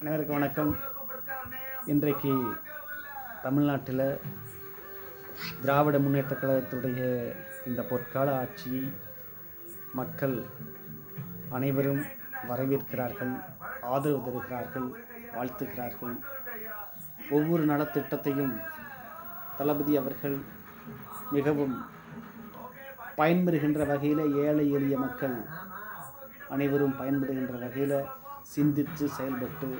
அனைவருக்கும் வணக்கம். இன்றைக்கு தமிழ்நாட்டில் திராவிட முன்னேற்றக் கழகத்துடைய இந்த பொற்கால ஆட்சியை மக்கள் அனைவரும் வரவேற்கிறார்கள், ஆதரவு தருகிறார்கள், வாழ்த்துகிறார்கள். ஒவ்வொரு நலத்திட்டத்தையும் தளபதி அவர்கள் மிகவும் பயன்பெறுகின்ற வகையில் ஏழை எளிய மக்கள் அனைவரும் பயன்படுகின்ற வகையில் சிந்தித்து செயல்பட்டு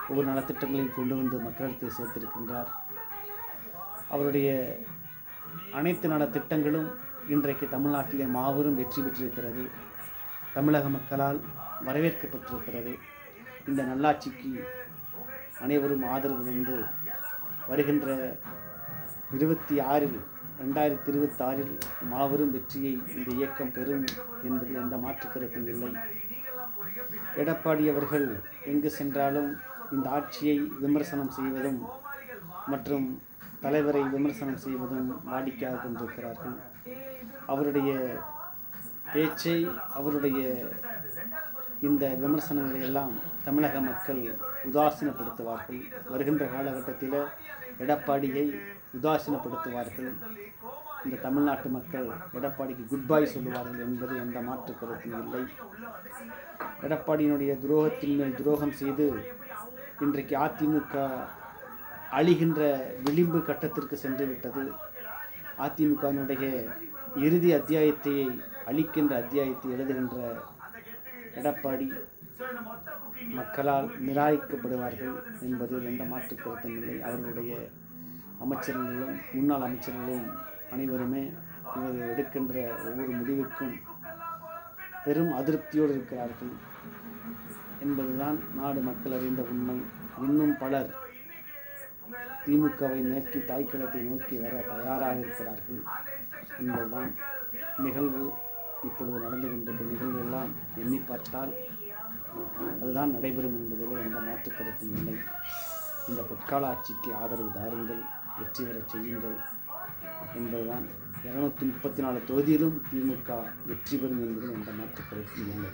ஒவ்வொரு நலத்திட்டங்களையும் கொண்டு வந்து மக்களிடத்தில் சேர்த்திருக்கின்றார். அவருடைய அனைத்து நலத்திட்டங்களும் இன்றைக்கு தமிழ்நாட்டிலே மாபெரும் வெற்றி பெற்றிருக்கிறது. தமிழக மக்களால் வரவேற்கப்பட்டிருக்கிறது. இந்த நல்லாட்சிக்கு அனைவரும் ஆதரவு தந்து வருகின்ற 2026 மாபெரும் வெற்றியை இந்த இயக்கம் பெறும் என்பதில் எந்த மாற்று கருத்தும் இல்லை. எடப்பாடி அவர்கள் எங்கு சென்றாலும் இந்த ஆட்சியை விமர்சனம் செய்வதும் மற்றும் தலைவரை விமர்சனம் செய்வதும் வாடிக்கையாக கொண்டிருக்கிறார்கள். அவருடைய பேச்சை, அவருடைய இந்த விமர்சனங்களை எல்லாம் தமிழக மக்கள் உதாசீனப்படுத்துவார்கள். வருகின்ற காலகட்டத்தில் எடப்பாடியை உதாசீனப்படுத்துவார்கள். இந்த தமிழ்நாட்டு மக்கள் எடப்பாடிக்கு குட் பை சொல்லுவார்கள் என்பது எந்த மாற்று கருத்தும் இல்லை. எடப்பாடியினுடைய துரோகத்தின் மேல் துரோகம் செய்து இன்றைக்கு அதிமுக அழிகின்ற விளிம்பு கட்டத்திற்கு சென்று விட்டது. அதிமுகவினுடைய இறுதி அத்தியாயத்தை அழிக்கின்ற அத்தியாயத்தை எழுதுகின்ற எடப்பாடி மக்களால் நிராகரிக்கப்படுவார்கள் என்பதில் எந்த மாற்று கருத்தும் இல்லை. அவர்களுடைய அமைச்சர்களும் முன்னாள் அமைச்சர்களும் அனைவருமே இவர் எடுக்கின்ற ஒவ்வொரு முடிவுக்கும் பெரும் அதிருப்தியோடு இருக்கிறார்கள் என்பதுதான் நாடு மக்கள் அறிந்த உண்மை. இன்னும் பலர் திமுகவை நோக்கி, தாய்க்களத்தை நோக்கி வர தயாராக இருக்கிறார்கள் என்பதுதான் நிகழ்வு. இப்பொழுது நடந்து கொண்டிருக்கிற நிகழ்வு எல்லாம் எண்ணி பார்த்தால் அதுதான் நடைபெறும் என்பதில் எந்த மாற்று கருத்தும் இல்லை. இந்த பொற்கால ஆட்சிக்கு ஆதரவு தாருங்கள், வெற்றி பெறச் செய்யுங்கள் என்பதுதான். 234 தொகுதியிலும் திமுக வெற்றி பெறும் என்பதில் எந்த மாற்று கருத்தும் இல்லை.